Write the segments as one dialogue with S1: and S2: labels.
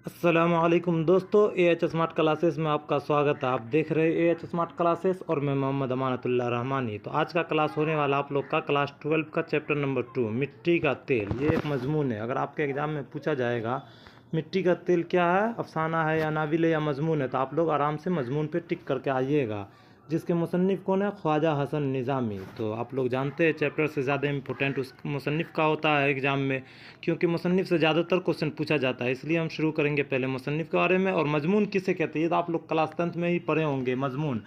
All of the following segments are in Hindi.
S1: अस्सलामुअलैकुम दोस्तों, एएच स्मार्ट क्लासेस में आपका स्वागत है। आप देख रहे हैं एएच स्मार्ट क्लासेस और मैं मोहम्मद अमानतुल्लाह रहमानी। तो आज का क्लास होने वाला आप लोग का क्लास 12 का चैप्टर नंबर 2 मिट्टी का तेल। ये एक मजमून है, अगर आपके एग्ज़ाम में पूछा जाएगा मिट्टी का तेल क्या है, अफसाना है या नाविल है या मजमून है, तो आप लोग आराम से मजमून पे टिक करके आइएगा। जिसके मुसन्निफ़ कौन है? ख्वाजा हसन निज़ामी। तो आप लोग जानते हैं चैप्टर से ज़्यादा इम्पोर्टेंट उस मुसन्निफ़ का होता है एग्ज़ाम में, क्योंकि मुसन्निफ़ से ज़्यादातर क्वेश्चन पूछा जाता है। इसलिए हम शुरू करेंगे पहले मुसन्निफ़ के बारे में। और मजमून किसे कहते हैं ये तो आप लोग क्लास 10th में ही पढ़े होंगे। मजमून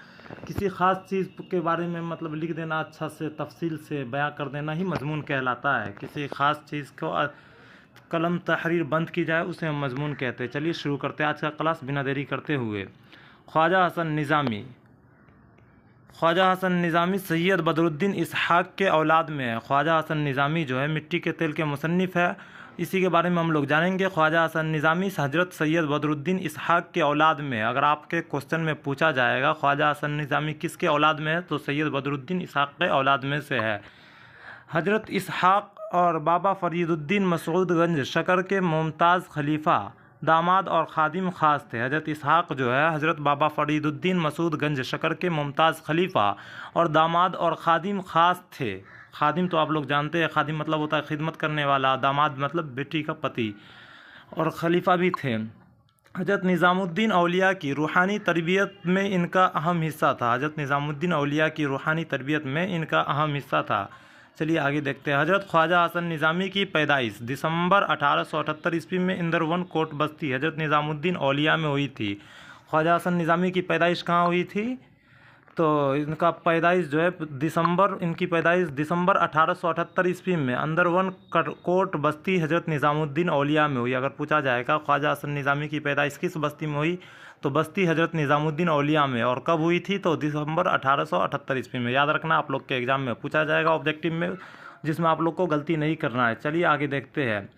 S1: किसी ख़ास चीज़ के बारे में मतलब लिख देना, अच्छा से तफसील से बयां कर देना ही मजमून कहलाता है। किसी ख़ास चीज़ को कलम तहरीर बंद की जाए उसे हम मजमून कहते हैं। चलिए शुरू करते हैं आज का क्लास बिना देरी करते हुए। ख्वाजा हसन निज़ामी। ख्वाजा हसन निज़ामी सैयद बदरुद्दीन इसहाक़ के औलाद में है। ख्वाजा हसन निज़ामी जो है मिट्टी के तेल के मुसन्निफ़ है, इसी के बारे में हम लोग जानेंगे। ख्वाजा हसन निज़ामी हज़रत सैयद बदरुद्दीन इसहाक़ के औलाद में है। अगर आपके क्वेश्चन में पूछा जाएगा ख्वाजा हसन निज़ामी किसके औलाद में है, तो सैयद बदरुद्दीन इसहाक़ के औलाद में से है। हज़रत इसहाक़ और बाबा फ़रीदुद्दीन मसूदगंज शकर के मुमताज़ खलीफा, दामाद और खादिम ख़ास थे। हज़रत इसहाक़ जो है हज़रत बाबा फ़रीदुद्दीन मसूदगंज शकर के मुमताज़ खलीफा और दामाद और खादिम ख़ास थे। खादिम तो आप लोग जानते हैं, खादिम मतलब होता है खिदमत करने वाला, दामाद मतलब बेटी का पति, और खलीफा भी थे। हज़रत निज़ामुद्दीन औलिया की रूहानी तरबियत में इनका अहम हिस्सा था। हज़रत निज़ामुद्दीन औलिया की रूहानी तरबियत में इनका अहम हिस्सा था। चलिए आगे देखते हैं। हज़रत ख्वाजा हसन निज़ामी की पैदाइश दिसंबर 1878 ईस्वी में इंदरवन कोट बस्ती हज़रत निज़ामुद्दीन औलिया में हुई थी। ख्वाजा हसन निज़ामी की पैदाइश कहाँ हुई थी? तो इनका पैदाइश जो है इनकी पैदाइश दिसंबर 1878 ईस्वी में अंदरवन कोट बस्ती हज़रत निज़ामुद्दीन औलिया में हुई। अगर पूछा जाएगा ख्वाजा हसन निज़ामी की पैदाइश किस बस्ती में हुई, तो बस्ती हज़रत निज़ामुद्दीन औलिया में। और कब हुई थी? तो दिसंबर 1878 ईस्वी में। याद रखना, आप लोग के एग्ज़ाम में पूछा जाएगा ऑब्जेक्टिव में, जिसमें आप लोग को गलती नहीं करना है। चलिए आगे देखते हैं।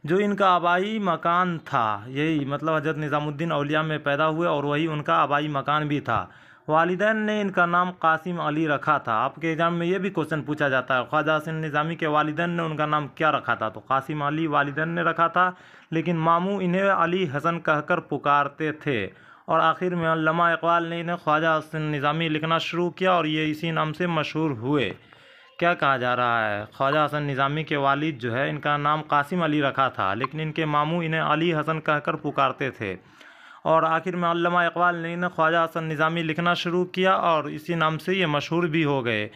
S1: जो इनका आबाई मकान था, यही मतलब हज़रत निज़ामुद्दीन औलिया में पैदा हुए और वही उनका आबाई मकान भी था। वालिदैन ने इनका नाम कासिम अली रखा था। आपके एग्जाम में ये भी क्वेश्चन पूछा जाता है, ख्वाजा हसन निज़ामी के वालिदैन ने उनका नाम क्या रखा था, तो कासिम अली वालिदैन ने रखा था, लेकिन मामू इन्हें अली हसन कहकर पुकारते थे। और आखिर में अल्लामा इकबाल ने इन्हें ख्वाजा हसन निज़ामी लिखना शुरू किया और ये इसी नाम से मशहूर हुए। क्या कहा जा रहा है? ख्वाजा हसन निज़ामी के वालिद जो है इनका नाम कासिम अली रखा था, लेकिन इनके मामू इन्हें अली हसन कहकर पुकारते थे। और आखिर में अल्लामा इकबाल ने इन्हें ख्वाजा हसन निज़ामी लिखना शुरू किया और इसी नाम से ये मशहूर भी हो गए।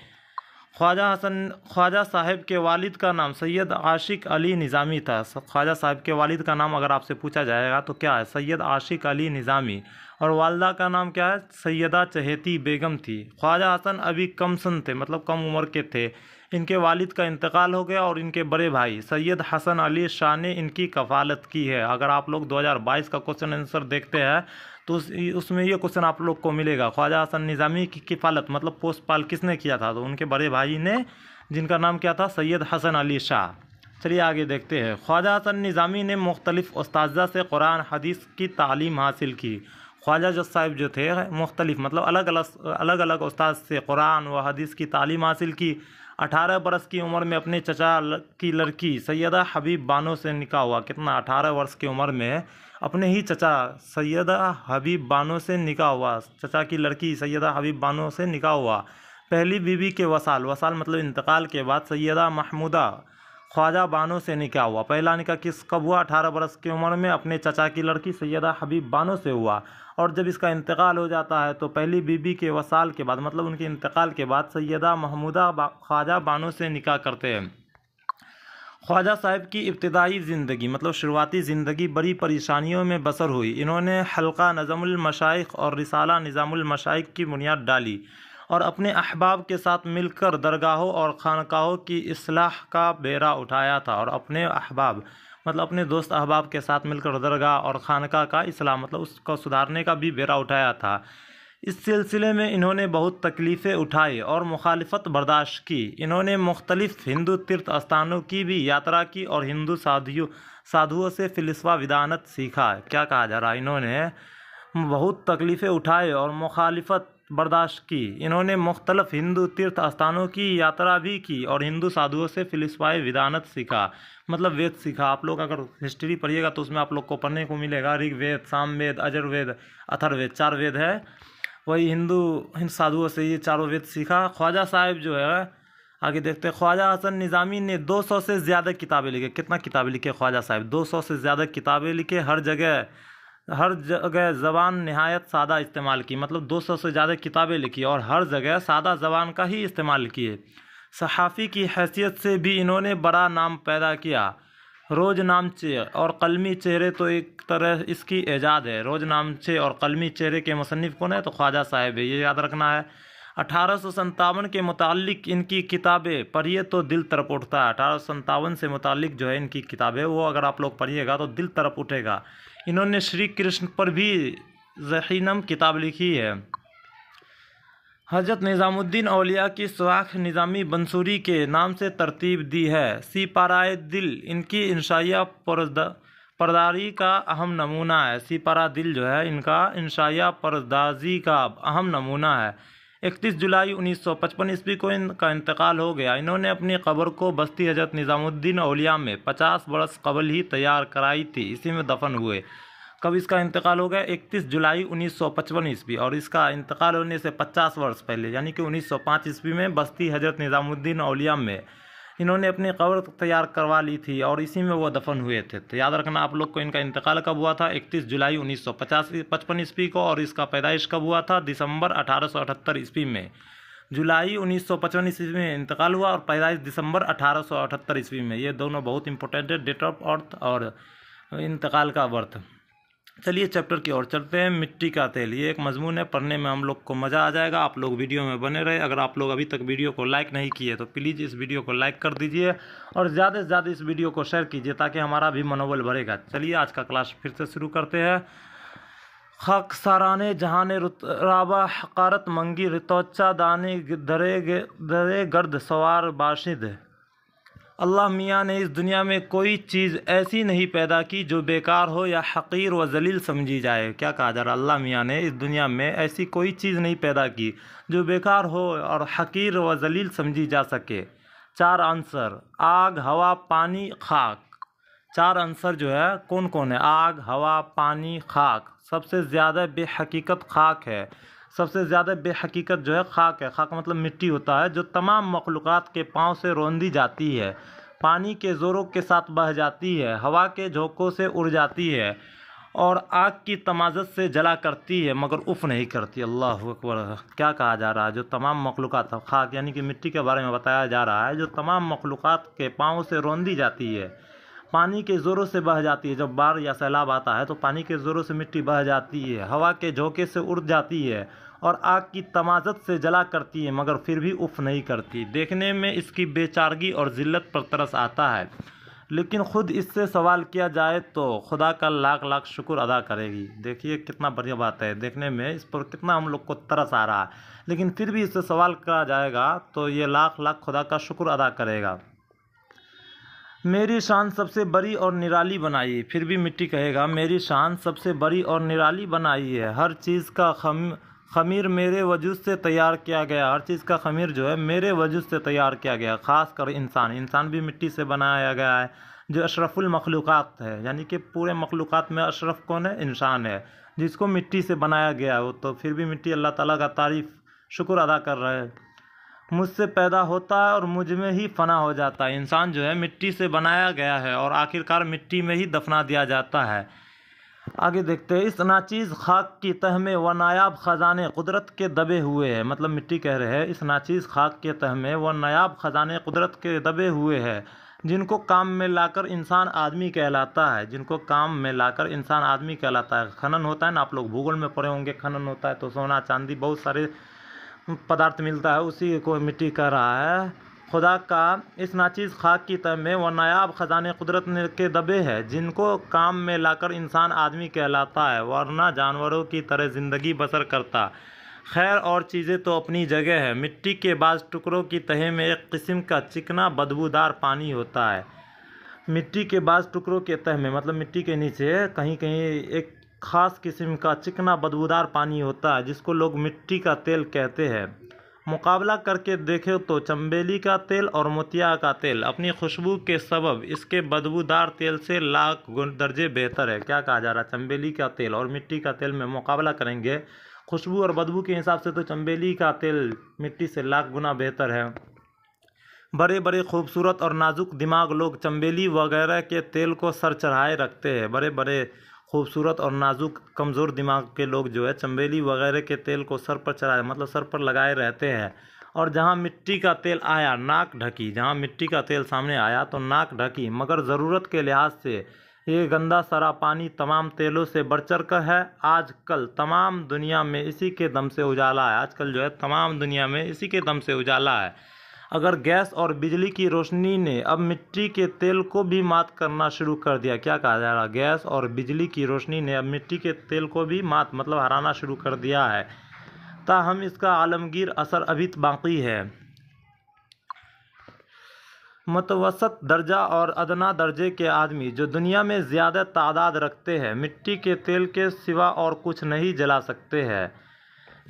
S1: ख्वाजा साहब के वालिद का नाम सैयद आशिक अली निज़ामी था। ख्वाजा साहब के वालिद का नाम अगर आपसे पूछा जाएगा तो क्या है? सैयद आशिक अली निज़ामी। और वालदा का नाम क्या है? सैयदा चहेती बेगम थी। ख्वाजा हसन अभी कम सन थे, मतलब कम उम्र के थे। इनके वालिद का इंतकाल हो गया और इनके बड़े भाई सैयद हसन अली शाह ने इनकी कफ़ालत की है। अगर आप लोग 2022 का क्वेश्चन आंसर देखते हैं तो उसमें ये क्वेश्चन आप लोग को मिलेगा, ख्वाजा हसन निज़ामी की किफ़ालत मतलब पोस्ट पाल किसने किया था, तो उनके बड़े भाई ने, जिनका नाम क्या था? सैयद हसन अली शाह। चलिए आगे देखते हैं। ख्वाजा हसन निज़ामी ने मुख्तलिफ़ उस्ताज़ा से कुरान हदीस की तालीम हासिल की। ख्वाजा जज साहब जो थे मुख्तलिफ़ मतलब अलग अलग उस्ताद से कुरान व हदीस की तालीम हासिल की। 18 बरस की उम्र में अपने चचा की लड़की सैयदा हबीब बानो से निकाह हुआ। कितना? 18 वर्ष की उम्र में अपने ही चचा सैयदा हबीब बानो से निकाह हुआ। चचा की लड़की सैयदा हबीब बानो से निकाह हुआ। पहली बीवी के वसाल मतलब इंतकाल के बाद सैयदा महमूदा ख्वाजा बानो से निकाह हुआ। पहला निकाह कब हुआ? 18 बरस की उम्र में अपने चचा की लड़की सैयदा हबीब बानो से हुआ। और जब इसका इंतकाल हो जाता है तो पहली बीबी के वसाल के बाद मतलब उनके इंतकाल के बाद सैयदा महमूदा ख्वाजा बानो से निकाह करते हैं। ख्वाजा साहब की इब्तिदाई ज़िंदगी मतलब शुरुआती ज़िंदगी बड़ी परेशानियों में बसर हुई। इन्होंने हल्का नज़मुल मशाइख और रिसाला निज़ामुल मशाइख की बुनियाद डाली और अपने अहबाब के साथ मिलकर दरगाहों और खानकाहों की इस्लाह का बेड़ा उठाया था। और अपने अहबाब मतलब अपने दोस्त अहबाब के साथ मिलकर दरगाह और खानका का इस्लाह मतलब उसको सुधारने का भी बेड़ा उठाया था। इस सिलसिले में इन्होंने बहुत तकलीफ़ें उठाई और मुखालिफत बर्दाश्त की। इन्होंने मुख्तलिफ़ हिंदू तीर्थ स्थानों की भी यात्रा की और हिंदू साधुओं से फ़िलसफ़ा विदानत सीखा। क्या कहा जा रहा है? इन्होंने बहुत तकलीफ़ें उठाए और मुखालिफत बर्दाश्त की। इन्होंने मुख्तलिफ हिंदू तीर्थ स्थानों की यात्रा भी की और हिंदू साधुओं से फिलसफाई विदानत सीखा, मतलब वेद सीखा। आप लोग अगर हिस्ट्री पढ़िएगा तो उसमें आप लोग को पढ़ने को मिलेगा ऋग्वेद, सामवेद, अजुर्वेद, अथर्ववेद, 4 वेद है। वही हिंद साधुओं से ये चारों वेद सीखा। ख्वाजा साहब जो है, आगे देखते हैं, ख्वाजा हसन निज़ामी ने 200 से ज़्यादा किताबें लिखे। कितना किताबें लिखे ख्वाजा साहब? 200 से ज़्यादा किताबें लिखे। हर जगह ज़बान नहायत सादा इस्तेमाल की, मतलब 200 से ज़्यादा किताबें लिखी और हर जगह सादा ज़बान का ही इस्तेमाल किए। सहाफ़ी की हैसियत से भी इन्होंने बड़ा नाम पैदा किया। रोज़नामचे और कलमी चेहरे तो एक तरह इसकी ईजाद है। रोज़नामचे और कलमी चेहरे के मुसन्निफ़ कौन है? तो ख्वाजा साहब है, ये याद रखना है। 1857 के मुतालिक इनकी किताबें पढ़िए तो दिल तरफ उठता है। 1857 से मुतालिक जो है इनकी किताबें, वो अगर आप लोग पढ़िएगा तो दिल तरफ उठेगा। इन्होंने श्री कृष्ण पर भी ज़हीनम किताब लिखी है। हज़रत निज़ामुद्दीन औलिया की सुआख निज़ामी बंसूरी के नाम से तरतीब दी है। सिपाराए दिल इनकी इंशाइया परदारी का अहम नमूना है। सिपारा दिल जो है इनका इंशाइया परदाजी का अहम नमूना है। 31 जुलाई 1955 ईस्वी को इनका इंतकाल हो गया। इन्होंने अपनी कब्र को बस्ती हज़रत निज़ामुद्दीन औलिया में 50 बरस कबल ही तैयार कराई थी, इसी में दफन हुए। कब इसका इंतकाल हो गया? 31 जुलाई 1955 ईस्वी, और इसका इंतकाल होने से 50 वर्ष पहले यानी कि 1905 ईस्वी में बस्ती हज़रत निज़ामुद्दीन औलिया में इन्होंने अपनी कब्र तैयार करवा ली थी और इसी में वो दफन हुए थे। तो याद रखना आप लोग को, इनका इंतकाल कब हुआ था? 31 जुलाई 1955 ईस्वी को, और इसका पैदाइश कब हुआ था? दिसंबर 1878 ईस्वी में। जुलाई 1955 ईस्वी में इंतकाल हुआ और पैदाइश दिसंबर 1878 ईस्वी में। ये दोनों बहुत इंपॉर्टेंट है, डेट ऑफ बर्थ और इंतकाल का बर्थ। चलिए चैप्टर की ओर चलते हैं। मिट्टी का तेल, ये एक मजमून है, पढ़ने में हम लोग को मज़ा आ जाएगा। आप लोग वीडियो में बने रहे। अगर आप लोग अभी तक वीडियो को लाइक नहीं किए तो प्लीज़ इस वीडियो को लाइक कर दीजिए और ज़्यादा से ज़्यादा इस वीडियो को शेयर कीजिए ताकि हमारा भी मनोबल बढ़ेगा। चलिए आज का क्लास फिर से शुरू करते हैं। खाक साराने जहाने राबा हकारत मंगी रितौचा दाने दरे गर्द सवार बाशिद। अल्लाह मियाँ ने इस दुनिया में कोई चीज़ ऐसी नहीं पैदा की जो बेकार हो या हकीर व जलील समझी जाए। क्या कहा जा रहा? अल्लाह मियाँ ने इस दुनिया में ऐसी कोई चीज़ नहीं पैदा की जो बेकार हो और हकीर व जलील समझी जा सके। 4 आंसर: आग, हवा, पानी, खाक। 4 आंसर जो है कौन कौन है? आग, हवा, पानी, खाक। सबसे ज़्यादा बेहकीकत खाक है। सबसे ज़्यादा बेहकीकत जो है खाक है। खाक मतलब मिट्टी होता है, जो तमाम मखलूक़ात के पाँव से रौंदी जाती है, पानी के ज़ोरों के साथ बह जाती है, हवा के झोंकों से उड़ जाती है और आग की तमाज़त से जला करती है मगर उफ़ नहीं करती। अल्लाह अकबर। क्या कहा जा रहा है? जो तमाम मखलूक़ात, खाक यानी कि मिट्टी के बारे में बताया जा रहा है, जो तमाम मखलूक़ात के पाँव से रौंदी जाती है, पानी के ज़ोरों से बह जाती है। जब बाढ़ या सैलाब आता है तो पानी के ज़ोरों से मिट्टी बह जाती है, हवा के झोंके से उड़ जाती है और आग की तमाज़त से जला करती है मगर फिर भी उफ़ नहीं करती। देखने में इसकी बेचारगी और ज़िल्लत पर तरस आता है, लेकिन ख़ुद इससे सवाल किया जाए तो खुदा का लाख लाख शुक्र अदा करेगी। देखिए कितना बढ़िया बात है, देखने में इस पर कितना हम लोग को तरस आ रहा है, लेकिन फिर भी इससे सवाल करा जाएगा तो ये लाख लाख खुदा का शुक्र अदा करेगा। मेरी शान सबसे बड़ी और निराली बनाई। फिर भी मिट्टी कहेगा मेरी शान सबसे बड़ी और निराली बनाई है। हर चीज़ का खमीर मेरे वजूद से तैयार किया गया। हर चीज़ का खमीर जो है मेरे वजूद से तैयार किया गया। ख़ास कर इंसान भी मिट्टी से बनाया गया है, जो अशरफुल मखलूक़ात है, यानी कि पूरे मखलूक़ात में अशरफ कौन है? इंसान है, जिसको मिट्टी से बनाया गया हो। तो फिर भी मिट्टी अल्लाह ताला का तारीफ़ शुक्र अदा कर रहा है। मुझसे पैदा होता है और मुझ में ही फना हो जाता है। इंसान जो है मिट्टी से बनाया गया है और आखिरकार मिट्टी में ही दफना दिया जाता है। आगे देखते हैं। इस नाचीज़ खाक की तह में व नायाब ख़जाने कुदरत के दबे हुए हैं। मतलब मिट्टी कह रहे हैं इस नाचीज़ खाक के तह में व नायाब ख़जाने कुदरत के दबे हुए हैं, जिनको काम में लाकर इंसान आदमी कहलाता है। जिनको काम में लाकर इंसान आदमी कहलाता है। खनन होता है ना, आप लोग भूगोल में पढ़े होंगे, खनन होता है तो सोना चांदी बहुत सारे पदार्थ मिलता है, उसी को मिट्टी कह रहा है। खुदा का इस नाचीज़ खाक की तह में वो नायाब ख़जाने कुदरत के दबे हैं, जिनको काम में लाकर इंसान आदमी कहलाता है, वरना जानवरों की तरह ज़िंदगी बसर करता। खैर और चीज़ें तो अपनी जगह है। मिट्टी के बाज़ टुकड़ों की तह में एक किस्म का चिकना बदबूदार पानी होता है। मिट्टी के बाज़ टुकड़ों के तह में मतलब मिट्टी के नीचे कहीं कहीं एक खास किस्म का चिकना बदबूदार पानी होता है जिसको लोग मिट्टी का तेल कहते हैं। मुकाबला करके देखें तो चंबेली का तेल और मोतिया का तेल अपनी खुशबू के सबब इसके बदबूदार तेल से लाख दर्जे बेहतर है। क्या कहा जा रहा है, चंबेली का तेल और मिट्टी का तेल में मुकाबला करेंगे खुशबू और बदबू के हिसाब से तो चंबेली का तेल मिट्टी से लाख गुना बेहतर है। बड़े बड़े खूबसूरत और नाजुक दिमाग लोग चंबेली वगैरह के तेल को सर चढ़ाए रखते हैं। बड़े बड़े खूबसूरत और नाजुक कमज़ोर दिमाग के लोग जो है चंबेली वगैरह के तेल को सर पर चढ़ाए मतलब सर पर लगाए रहते हैं। और जहाँ मिट्टी का तेल आया नाक ढकी, जहाँ मिट्टी का तेल सामने आया तो नाक ढकी। मगर ज़रूरत के लिहाज से ये गंदा सरा पानी तमाम तेलों से बढ़ चढ़ कर है। आजकल तमाम दुनिया में इसी के दम से उजाला है। आजकल जो है तमाम दुनिया में इसी के दम से उजाला है। अगर गैस और बिजली की रोशनी ने अब मिट्टी के तेल को भी मात करना शुरू कर दिया। क्या कहा जा रहा, गैस और बिजली की रोशनी ने अब मिट्टी के तेल को भी मात मतलब हराना शुरू कर दिया है। ताहम इसका आलमगीर असर अभी बाकी है। मतवसत दर्जा और अदना दर्जे के आदमी जो दुनिया में ज़्यादा तादाद रखते हैं मिट्टी के तेल के सिवा और कुछ नहीं जला सकते हैं।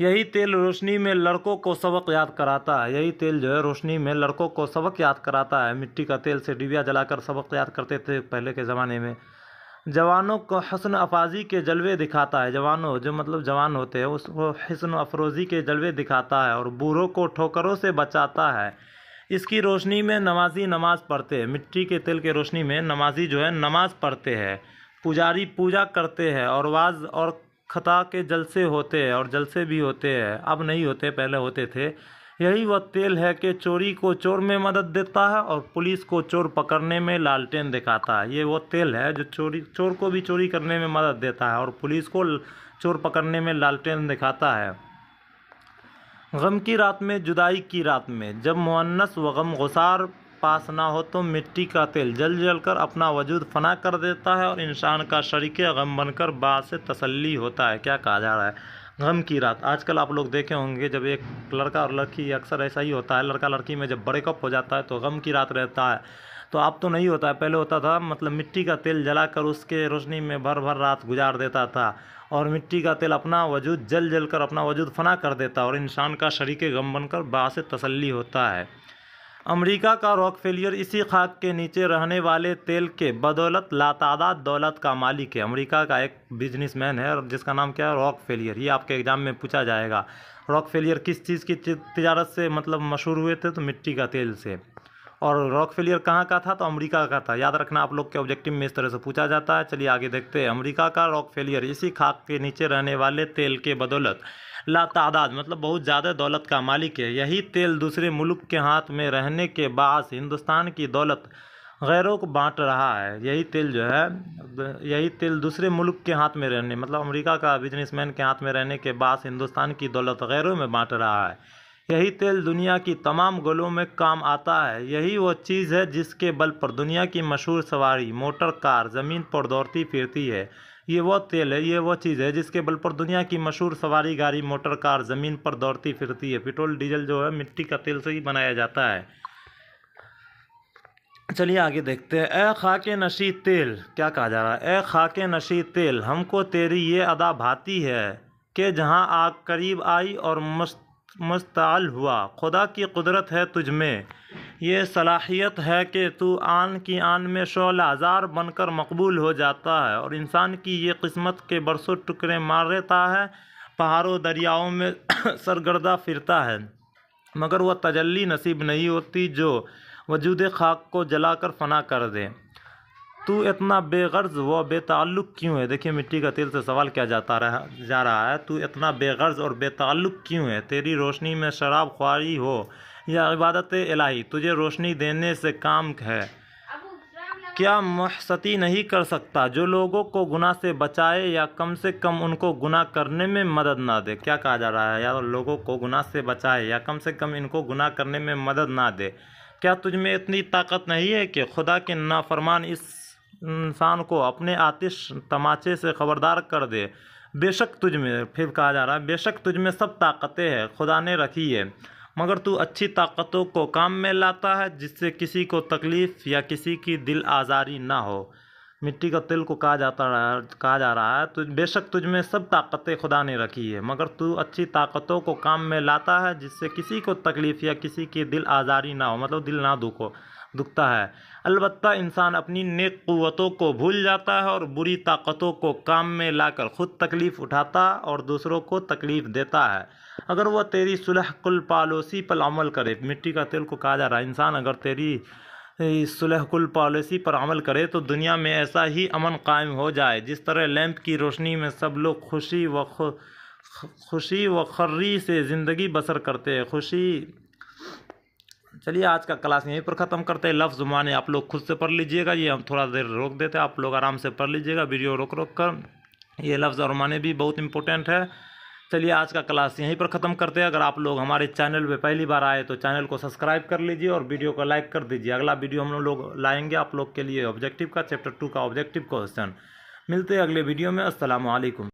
S1: यही तेल रोशनी में लड़कों को सबक याद कराता है। यही तेल जो है रोशनी में लड़कों को सबक याद कराता है। मिट्टी का तेल से डिबिया जलाकर सबक याद करते थे पहले के ज़माने में। जवानों को हसन अफाजी के जलवे दिखाता है। जवानों जो मतलब जवान होते हैं उसको हसन अफरोज़ी के जलवे दिखाता है और बूढ़ों को ठोकरों से बचाता है। इसकी रोशनी में नमाजी नमाज़ पढ़ते हैं। मिट्टी के तेल के रोशनी में नमाजी जो है नमाज़ पढ़ते हैं, पुजारी पूजा करते हैं और वाज और खता के जलसे होते हैं और जलसे भी होते हैं। अब नहीं होते, पहले होते थे। यही वह तेल है कि चोरी को चोर में मदद देता है और पुलिस को चोर पकड़ने में लालटेन दिखाता है। ये वो तेल है जो चोर को भी चोरी करने में मदद देता है और पुलिस को चोर पकड़ने में लालटेन दिखाता है। गम की रात में, जुदाई की रात में, जब मुअन्नस व गम गुसार पास ना हो तो मिट्टी का तेल जल जल कर अपना वजूद फना कर देता है और इंसान का शरीके गम बनकर बात से तसल्ली होता है। क्या कहा जा रहा है, गम की रात। आजकल आप लोग देखे होंगे जब एक लड़का और लड़की, अक्सर ऐसा ही होता है, लड़का लड़की में जब ब्रेकअप हो जाता है तो गम की रात रहता है। तो अब तो नहीं होता है, पहले होता था। मतलब मिट्टी का तेल जलाकर उसके रोशनी में भर भर रात गुजार देता था और मिट्टी का तेल अपना वजूद जल जल कर अपना वजूद फना कर देता और इंसान का शरीके गम बनकर बात से तसल्ली होता है। अमेरिका का रॉकफेलियर इसी खाक के नीचे रहने वाले तेल के बदौलत लातादाद दौलत का मालिक है। अमेरिका का एक बिजनेसमैन है जिसका नाम क्या है, रॉकफेलियर। ये आपके एग्जाम में पूछा जाएगा। रॉकफेलियर किस चीज़ की तिजारत से मतलब मशहूर हुए थे, तो मिट्टी का तेल से। और रॉकफेलियर कहाँ का था, तो अमेरिका का था। याद रखना, आप लोग के ऑब्जेक्टिव में इस तरह से पूछा जाता है। चलिए आगे देखते हैं। अमेरिका का रॉकफेलियर इसी खाक के नीचे रहने वाले तेल के बदौलत लातादाद मतलब बहुत ज़्यादा दौलत का मालिक है। यही तेल दूसरे मुल्क के हाथ में रहने के बायस हिंदुस्तान की दौलत गैरों को बांट रहा है। यही तेल जो है, यही तेल दूसरे मुल्क के हाथ में रहने मतलब अमेरिका का बिजनेसमैन के हाथ में रहने के बायस हिंदुस्तान की दौलत गैरों में बांट रहा है। यही तेल दुनिया की तमाम गलों में काम आता है। यही वो चीज़ है जिसके बल पर दुनिया की मशहूर सवारी मोटर कार ज़मीन पर दौड़ती फिरती है। ये वो तेल है, ये वो चीज़ है जिसके बल पर दुनिया की मशहूर सवारी गाड़ी मोटर कार ज़मीन पर दौड़ती फिरती है। पेट्रोल डीजल जो है मिट्टी का तेल से ही बनाया जाता है। चलिए आगे देखते हैं। ए खाके नशी तेल, क्या कहा जा रहा है, ए खाके नशी तेल हमको तेरी ये अदा भाती है कि जहाँ आग करीब आई और मुस्ताल हुआ। खुदा की कुदरत है तुझ में, ये सलाहियत है कि तू आन की आन में शोला ज़ार बनकर मकबूल हो जाता है और इंसान की ये किस्मत के बरसों टुकड़े मार देता है, पहाड़ों दरियाओं में सरगर्दा फिरता है, मगर वह तजल्ली नसीब नहीं होती जो वजूद खाक को जलाकर फना कर दे। तू इतना बेगर्ज व बेताल्लुक़ क्यों है। देखिए मिट्टी का तेल से सवाल क्या जा रहा है, तू इतना बेगर्ज और बेताल्लुक़ क्यों है। तेरी रोशनी में शराब ख्वारी हो या इबादत इलाही, तुझे रोशनी देने से काम है। क्या मुहसती नहीं कर सकता जो लोगों को गुनाह से बचाए या कम से कम उनको गुनाह करने में मदद ना दे। क्या कहा जा रहा है, या लोगों को गुनाह से बचाए या कम से कम इनको गुनाह करने में मदद ना दे। क्या तुझ में इतनी ताकत नहीं है कि खुदा के नाफरमान इस इंसान को अपने आतिश तमाचे से खबरदार कर दे। बेशक तुझ में, फिर कहा जा रहा है, बेशक तुझ में सब ताकतें हैं खुदा ने रखी है, मगर तू अच्छी ताकतों को काम में लाता है जिससे किसी को तकलीफ़ या किसी की दिल आज़ारी ना हो। मिट्टी का तेल को कहा जा रहा है तो बेशक तुझ में सब ताकतें खुदा ने रखी है, मगर तू अच्छी ताकतों को काम में लाता है जिससे किसी को तकलीफ़ या किसी की दिल आज़ारी ना हो, मतलब दिल ना दुखता है। अलबत्ता इंसान अपनी नेक क़ुव्वतों को भूल जाता है और बुरी ताकतों को काम में लाकर खुद तकलीफ़ उठाता और दूसरों को तकलीफ़ देता है। अगर वह तेरी सुलह कुल पॉलिसी पर अमल करे, मिट्टी का तेल को कहा जा रहा है, इंसान अगर तेरी इस सुलह कुल पॉलिसी पर अमल करे तो दुनिया में ऐसा ही अमन कायम हो जाए जिस तरह लैंप की रोशनी में सब लोग खुशी व खर्री से ज़िंदगी बसर करते हैं। चलिए आज का क्लास यहीं पर ख़त्म करते हैं। लफ्ज़ माने आप लोग खुद से पढ़ लीजिएगा, ये हम थोड़ा देर रोक देते हैं, आप लोग आराम से पढ़ लीजिएगा वीडियो रोक कर। ये लफ्ज़ और माने भी बहुत इंपॉर्टेंट है। चलिए आज का क्लास यहीं पर ख़त्म करते हैं। अगर आप लोग हमारे चैनल पे पहली बार आए तो चैनल को सब्सक्राइब कर लीजिए और वीडियो को लाइक कर दीजिए। अगला वीडियो हम लोग लाएंगे आप लोग के लिए ऑब्जेक्टिव का, चैप्टर 2 का ऑब्जेक्टिव क्वेश्चन। मिलते हैं अगले वीडियो में। अस्सलाम वालेकुम।